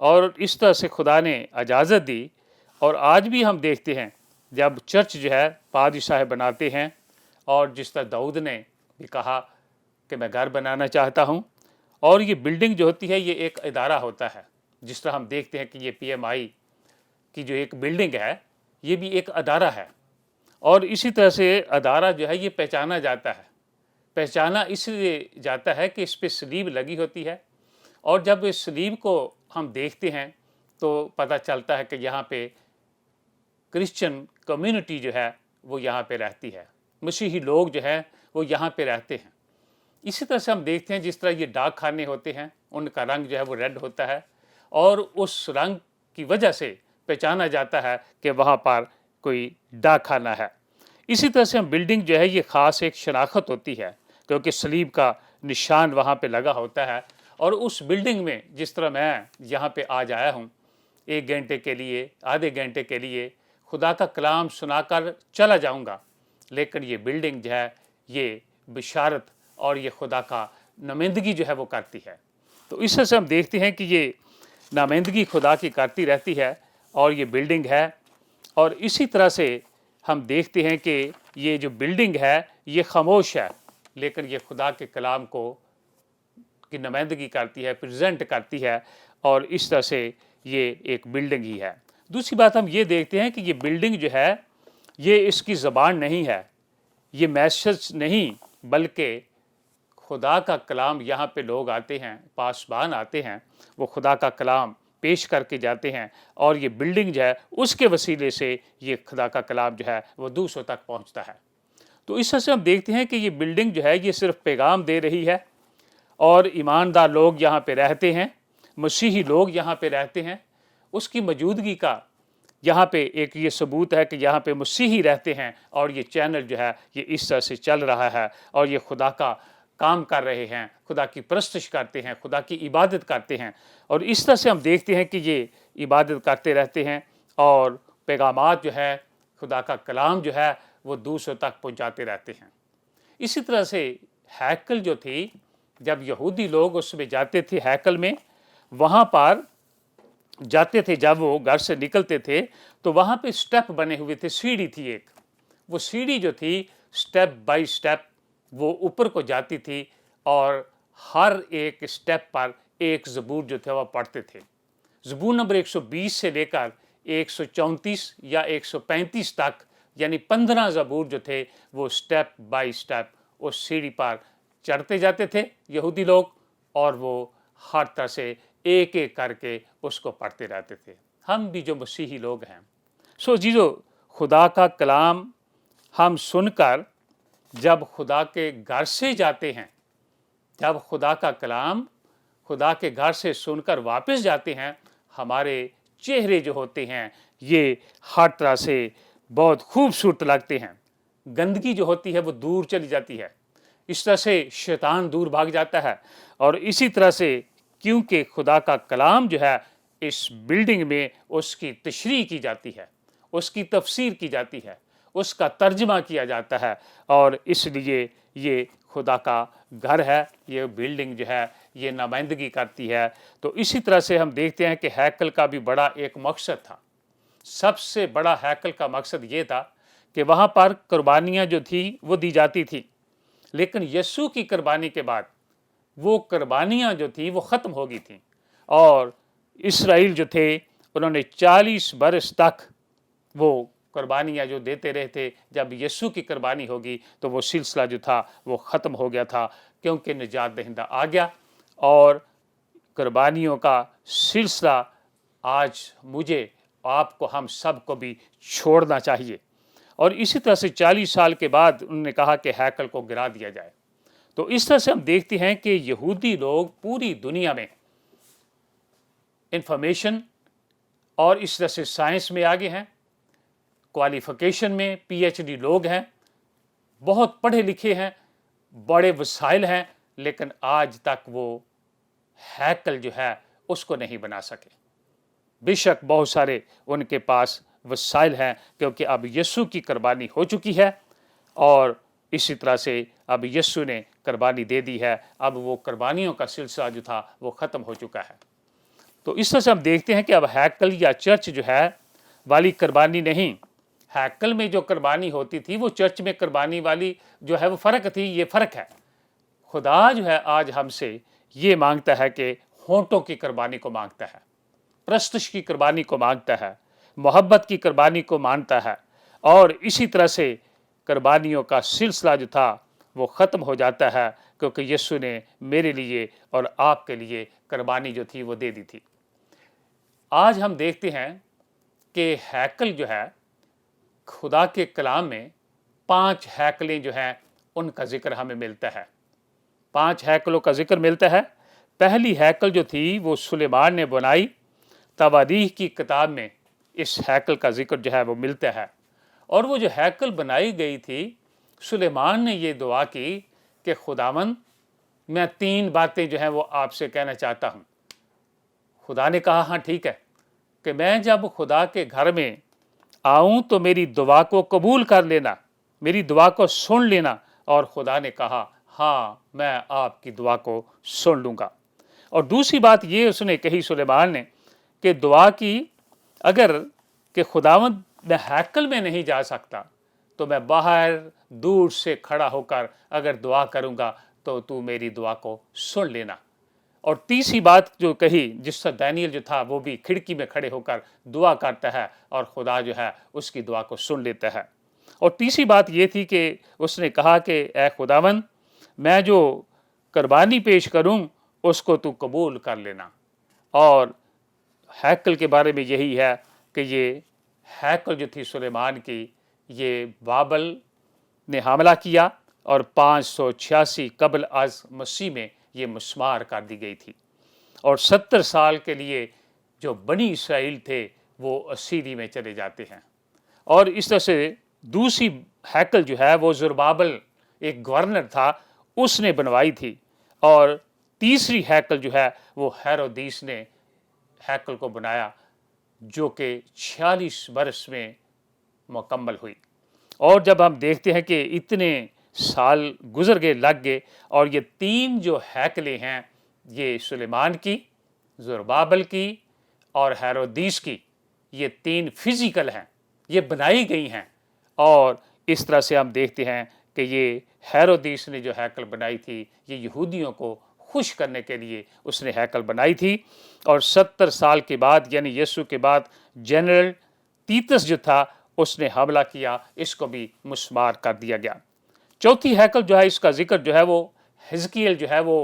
اور اس طرح سے خدا نے اجازت دی، اور آج بھی ہم دیکھتے ہیں جب چرچ جو ہے بادشاہ بناتے ہیں، اور جس طرح داؤد نے بھی کہا کہ میں گھر بنانا چاہتا ہوں، اور یہ بلڈنگ جو ہوتی ہے یہ ایک ادارہ ہوتا ہے، جس طرح ہم دیکھتے ہیں کہ یہ پی ایم آئی کی جو ایک بلڈنگ ہے یہ بھی ایک ادارہ ہے، اور اسی طرح سے ادارہ جو ہے یہ پہچانا جاتا ہے، پہچانا اس لیے جاتا ہے کہ اس پہ صلیب لگی ہوتی ہے، اور جب اس صلیب کو ہم دیکھتے ہیں تو پتہ چلتا ہے کہ یہاں پہ کرسچن کمیونٹی جو ہے وہ یہاں پہ رہتی ہے، مسیحی لوگ جو ہیں وہ یہاں پہ رہتے ہیں۔ اسی طرح سے ہم دیکھتے ہیں جس طرح یہ ڈاک خانے ہوتے ہیں، ان کا رنگ جو ہے وہ ریڈ ہوتا ہے، اور اس رنگ کی وجہ سے پہچانا جاتا ہے کہ وہاں پر کوئی ڈاک خانہ ہے۔ اسی طرح سے ہم بلڈنگ جو ہے یہ خاص ایک شناخت ہوتی ہے، کیونکہ صلیب کا نشان وہاں پہ لگا ہوتا ہے، اور اس بلڈنگ میں جس طرح میں یہاں پہ آج آیا ہوں 1 گھنٹے کے لیے، آدھے گھنٹے کے لیے خدا کا کلام سنا کر چلا جاؤں گا، لیکن یہ بلڈنگ جو ہے یہ بشارت اور یہ خدا کا نمائندگی جو ہے وہ کرتی ہے۔ تو اس طرح سے ہم دیکھتے ہیں کہ یہ نمائندگی خدا کی کرتی رہتی ہے، اور یہ بلڈنگ ہے، اور اسی طرح سے ہم دیکھتے ہیں کہ یہ جو بلڈنگ ہے یہ خاموش ہے، لیکن یہ خدا کے کلام کو کی نمائندگی کرتی ہے، پریزنٹ کرتی ہے، اور اس طرح سے یہ ایک بلڈنگ ہی ہے۔ دوسری بات ہم یہ دیکھتے ہیں کہ یہ بلڈنگ جو ہے یہ اس کی زبان نہیں ہے، یہ میسج نہیں، بلکہ خدا کا کلام یہاں پہ لوگ آتے ہیں، پاسبان آتے ہیں، وہ خدا کا کلام پیش کر کے جاتے ہیں، اور یہ بلڈنگ جو ہے اس کے وسیلے سے یہ خدا کا کلام جو ہے وہ دوسروں تک پہنچتا ہے۔ تو اس طرح سے ہم دیکھتے ہیں کہ یہ بلڈنگ جو ہے یہ صرف پیغام دے رہی ہے، اور ایماندار لوگ یہاں پہ رہتے ہیں، مسیحی لوگ یہاں پہ رہتے ہیں، اس کی موجودگی کا یہاں پہ ایک یہ ثبوت ہے کہ یہاں پہ مسیحی رہتے ہیں، اور یہ چینل جو ہے یہ اس طرح سے چل رہا ہے، اور یہ خدا کا کام کر رہے ہیں، خدا کی پرستش کرتے ہیں، خدا کی عبادت کرتے ہیں، اور اس طرح سے ہم دیکھتے ہیں کہ یہ عبادت کرتے رہتے ہیں، اور پیغامات جو ہے خدا کا کلام جو ہے وہ دوسروں تک پہنچاتے رہتے ہیں۔ اسی طرح سے ہیکل جو تھی، جب یہودی لوگ اس میں جاتے تھے ہیکل میں، وہاں پر جاتے تھے، جب وہ گھر سے نکلتے تھے تو وہاں پہ سٹیپ بنے ہوئے تھے، سیڑھی تھی ایک، وہ سیڑھی جو تھی سٹیپ بائی سٹیپ وہ اوپر کو جاتی تھی، اور ہر ایک سٹیپ پر ایک زبور جو تھے وہ پڑھتے تھے۔ زبور نمبر 120 سے لے کر 134 یا 135 تک، یعنی 15 زبور جو تھے وہ سٹیپ بائی سٹیپ اس سیڑھی پر چڑھتے جاتے تھے یہودی لوگ، اور وہ ہر طرح سے ایک ایک کر کے اس کو پڑھتے رہتے تھے۔ ہم بھی جو مسیحی لوگ ہیں، جیزو خدا کا کلام ہم سن کر جب خدا کے گھر سے جاتے ہیں، جب خدا کا کلام خدا کے گھر سے سن کر واپس جاتے ہیں، ہمارے چہرے جو ہوتے ہیں یہ ہر طرح سے بہت خوبصورت لگتے ہیں، گندگی جو ہوتی ہے وہ دور چلی جاتی ہے، اس طرح سے شیطان دور بھاگ جاتا ہے، اور اسی طرح سے کیونکہ خدا کا کلام جو ہے اس بلڈنگ میں اس کی تشریح کی جاتی ہے، اس کی تفسیر کی جاتی ہے، اس کا ترجمہ کیا جاتا ہے، اور اس لیے یہ خدا کا گھر ہے، یہ بلڈنگ جو ہے یہ نمائندگی کرتی ہے۔ تو اسی طرح سے ہم دیکھتے ہیں کہ ہیکل کا بھی بڑا ایک مقصد تھا، سب سے بڑا ہیکل کا مقصد یہ تھا کہ وہاں پر قربانیاں جو تھیں وہ دی جاتی تھی، لیکن یسوع کی قربانی کے بعد وہ قربانیاں جو تھیں وہ ختم ہو گئی تھیں، اور اسرائیل جو تھے انہوں نے 40 برس تک وہ قربانیاں جو دیتے رہے تھے، جب یسوع کی قربانی ہوگی تو وہ سلسلہ جو تھا وہ ختم ہو گیا تھا، کیونکہ نجات دہندہ آ گیا، اور قربانیوں کا سلسلہ آج مجھے آپ کو ہم سب کو بھی چھوڑنا چاہیے۔ اور اسی طرح سے 40 سال کے بعد انہوں نے کہا کہ ہیکل کو گرا دیا جائے۔ تو اس طرح سے ہم دیکھتے ہیں کہ یہودی لوگ پوری دنیا میں انفارمیشن اور اس طرح سے سائنس میں آگے ہیں، کوالیفیکیشن میں پی ایچ ڈی لوگ ہیں، بہت پڑھے لکھے ہیں، بڑے وسائل ہیں، لیکن آج تک وہ ہیکل جو ہے اس کو نہیں بنا سکے۔ بے شک بہت سارے ان کے پاس وسائل ہیں، کیونکہ اب یسوع کی قربانی ہو چکی ہے، اور اسی طرح سے اب یسوع نے قربانی دے دی ہے، اب وہ قربانیوں کا سلسلہ جو تھا وہ ختم ہو چکا ہے۔ تو اس طرح سے ہم دیکھتے ہیں کہ اب ہیکل یا چرچ جو ہے والی قربانی نہیں، ہیکل میں جو قربانی ہوتی تھی وہ چرچ میں قربانی والی جو ہے وہ فرق تھی، یہ فرق ہے۔ خدا جو ہے آج ہم سے یہ مانگتا ہے کہ ہونٹوں کی قربانی کو مانگتا ہے، پرستش کی قربانی کو مانگتا ہے، محبت کی قربانی کو مانتا ہے، اور اسی طرح سے قربانیوں کا سلسلہ جو تھا وہ ختم ہو جاتا ہے، کیونکہ یسوع نے میرے لیے اور آپ کے لیے قربانی جو تھی وہ دے دی تھی۔ آج ہم دیکھتے ہیں کہ ہیکل جو ہے خدا کے کلام میں 5 ہیکلیں جو ہیں ان کا ذکر ہمیں ملتا ہے، 5 ہیکلوں کا ذکر ملتا ہے۔ پہلی ہیکل جو تھی وہ سلیمان نے بنائی، تواریخ کی کتاب میں اس ہیکل کا ذکر جو ہے وہ ملتا ہے۔ اور وہ جو ہیکل بنائی گئی تھی، سلیمان نے یہ دعا کی کہ خداوند میں 3 باتیں جو ہیں وہ آپ سے کہنا چاہتا ہوں۔ خدا نے کہا ہاں ٹھیک ہے، کہ میں جب خدا کے گھر میں آؤں تو میری دعا کو قبول کر لینا، میری دعا کو سن لینا۔ اور خدا نے کہا ہاں میں آپ کی دعا کو سن لوں گا۔ اور دوسری بات یہ اس نے کہی سلیمان نے کہ دعا کی اگر کہ خداوند میں ہیکل میں نہیں جا سکتا تو میں باہر دور سے کھڑا ہو کر اگر دعا کروں گا تو میری دعا کو سن لینا۔ اور تیسری بات جو کہی، جس سے دانیل جو تھا وہ بھی کھڑکی میں کھڑے ہو کر دعا کرتا ہے اور خدا جو ہے اس کی دعا کو سن لیتا ہے۔ اور تیسری بات یہ تھی کہ اس نے کہا کہ اے خداوند میں جو قربانی پیش کروں اس کو تو قبول کر لینا۔ اور ہیکل کے بارے میں یہی ہے کہ یہ ہیکل جو تھی سلیمان کی، یہ بابل نے حملہ کیا اور 586 قبل از مسیح میں یہ مسمار کر دی گئی تھی، اور 70 سال کے لیے جو بنی اسرائیل تھے وہ اسیری میں چلے جاتے ہیں۔ اور اس طرح سے دوسری ہیکل جو ہے وہ زربابل ایک گورنر تھا، اس نے بنوائی تھی، اور تیسری ہیکل جو ہے وہ ہیرودیس نے ہیکل کو بنایا، جو کہ 46 برس میں مکمل ہوئی۔ اور جب ہم دیکھتے ہیں کہ اتنے سال گزر گئے لگ گئے، اور یہ 3 جو ہیکلیں ہیں، یہ سلیمان کی، زربابل کی اور ہیرودیس کی، یہ 3 فزیکل ہیں، یہ بنائی گئی ہیں۔ اور اس طرح سے ہم دیکھتے ہیں کہ یہ ہیرودیس نے جو ہیکل بنائی تھی، یہ یہودیوں کو خوش کرنے کے لیے اس نے ہیکل بنائی تھی۔ اور 70 سال کے بعد یعنی یسوع کے بعد جنرل تیتس جو تھا اس نے حملہ کیا، اس کو بھی مسمار کر دیا گیا۔ چوتھی ہیکل جو ہے اس کا ذکر جو ہے وہ حزقیل جو ہے وہ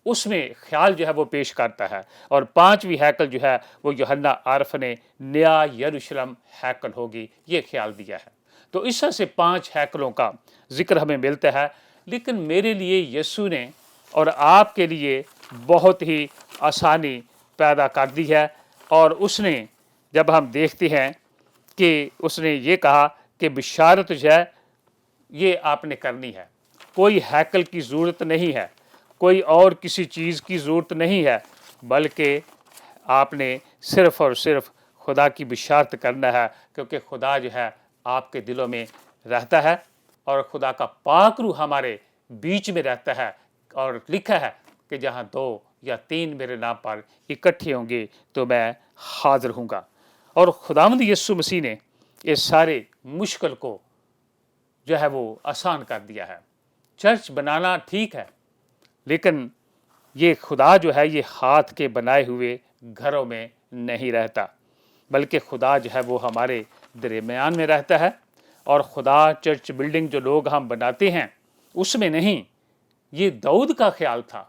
اس میں خیال جو ہے وہ پیش کرتا ہے۔ اور 5ویں ہیکل جو ہے وہ یوحنا عارف نے نیا یروشلم ہیکل ہوگی یہ خیال دیا ہے۔ تو اس طرح سے 5 ہیکلوں کا ذکر ہمیں ملتا ہے، لیکن میرے لیے یسوع نے اور آپ کے لیے بہت ہی آسانی پیدا کر دی ہے۔ اور اس نے جب ہم دیکھتے ہیں کہ اس نے یہ کہا کہ بشارت جو ہے یہ آپ نے کرنی ہے، کوئی ہیکل کی ضرورت نہیں ہے، کوئی اور کسی چیز کی ضرورت نہیں ہے، بلکہ آپ نے صرف اور صرف خدا کی بشارت کرنا ہے، کیونکہ خدا جو ہے آپ کے دلوں میں رہتا ہے، اور خدا کا پاک روح ہمارے بیچ میں رہتا ہے، اور لکھا ہے کہ جہاں 2 یا 3 میرے نام پر اکٹھے ہوں گے تو میں حاضر ہوں گا۔ اور خداوند یسوع مسیح نے اس سارے مشکل کو جو ہے وہ آسان کر دیا ہے۔ چرچ بنانا ٹھیک ہے، لیکن یہ خدا جو ہے یہ ہاتھ کے بنائے ہوئے گھروں میں نہیں رہتا، بلکہ خدا جو ہے وہ ہمارے درمیان میں رہتا ہے۔ اور خدا چرچ بلڈنگ جو لوگ ہم بناتے ہیں اس میں نہیں، یہ داؤد کا خیال تھا،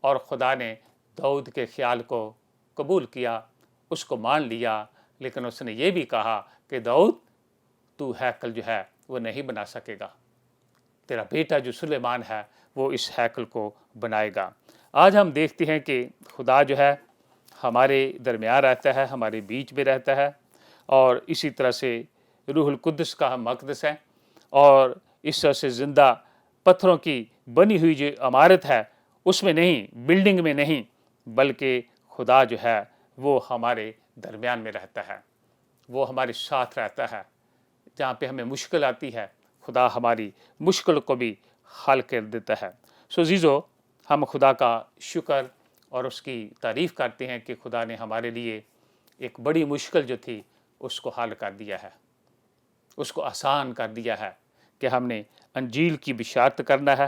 اور خدا نے داؤد کے خیال کو قبول کیا، اس کو مان لیا، لیکن اس نے یہ بھی کہا کہ داؤد تو ہیکل جو ہے وہ نہیں بنا سکے گا، تیرا بیٹا جو سلیمان ہے وہ اس ہیکل کو بنائے گا۔ آج ہم دیکھتے ہیں کہ خدا جو ہے ہمارے درمیان رہتا ہے، ہمارے بیچ میں رہتا ہے، اور اسی طرح سے روح القدس کا ہم مقدس ہے، اور اس طرح سے زندہ پتھروں کی بنی ہوئی جو عمارت ہے اس میں نہیں، بلڈنگ میں نہیں، بلکہ خدا جو ہے وہ ہمارے درمیان میں رہتا ہے، وہ ہمارے ساتھ رہتا ہے۔ جہاں پہ ہمیں مشکل آتی ہے خدا ہماری مشکل کو بھی حل کر دیتا ہے۔ سو عزیزو، ہم خدا کا شکر اور اس کی تعریف کرتے ہیں کہ خدا نے ہمارے لیے ایک بڑی مشکل جو تھی اس کو حل کر دیا ہے، اس کو آسان کر دیا ہے کہ ہم نے انجیل کی بشارت کرنا ہے،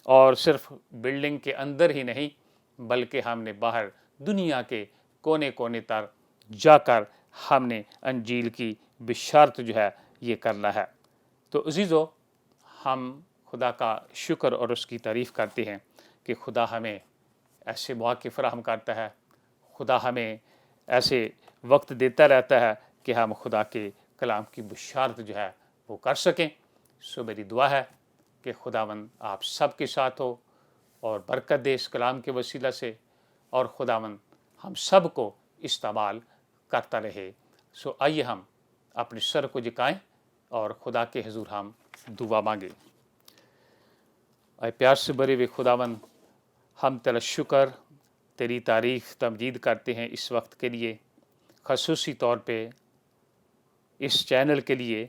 اور صرف بلڈنگ کے اندر ہی نہیں بلکہ ہم نے باہر دنیا کے کونے کونے تر جا کر ہم نے انجیل کی بشارت جو ہے یہ کرنا ہے۔ تو عزیزو، ہم خدا کا شکر اور اس کی تعریف کرتے ہیں کہ خدا ہمیں ایسے مواقع فراہم کرتا ہے، خدا ہمیں ایسے وقت دیتا رہتا ہے کہ ہم خدا کے کلام کی بشارت جو ہے وہ کر سکیں۔ سو میری دعا ہے کہ خداوند آپ سب کے ساتھ ہو اور برکت دے اس کلام کے وسیلہ سے، اور خداوند ہم سب کو استعمال کرتا رہے۔ سو آئیے ہم اپنے سر کو جھکائیں اور خدا کے حضور ہم دعا مانگیں۔ اے پیار سے بھرے ہوئے خداوند، ہم تیرا شکر، تیری تعریف تمجید کرتے ہیں اس وقت کے لیے، خصوصی طور پہ اس چینل کے لیے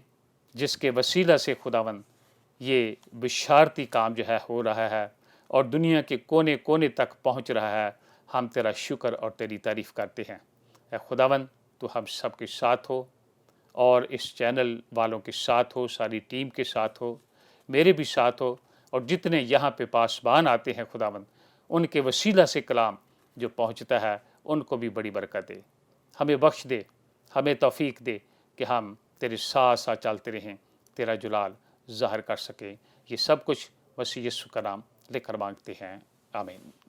جس کے وسیلہ سے خداوند یہ بشارتی کام جو ہے ہو رہا ہے اور دنیا کے کونے کونے تک پہنچ رہا ہے۔ ہم تیرا شکر اور تیری تعریف کرتے ہیں۔ اے خداوند، تو ہم سب کے ساتھ ہو اور اس چینل والوں کے ساتھ ہو، ساری ٹیم کے ساتھ ہو، میرے بھی ساتھ ہو، اور جتنے یہاں پہ پاسبان آتے ہیں خداوند، ان کے وسیلہ سے کلام جو پہنچتا ہے ان کو بھی بڑی برکت دے۔ ہمیں بخش دے، ہمیں توفیق دے کہ ہم تیرے ساتھ ساتھ چلتے رہیں، تیرا جلال ظاہر کر سکیں۔ یہ سب کچھ مسیح یسوع کا نام لے کر مانگتے ہیں، آمین۔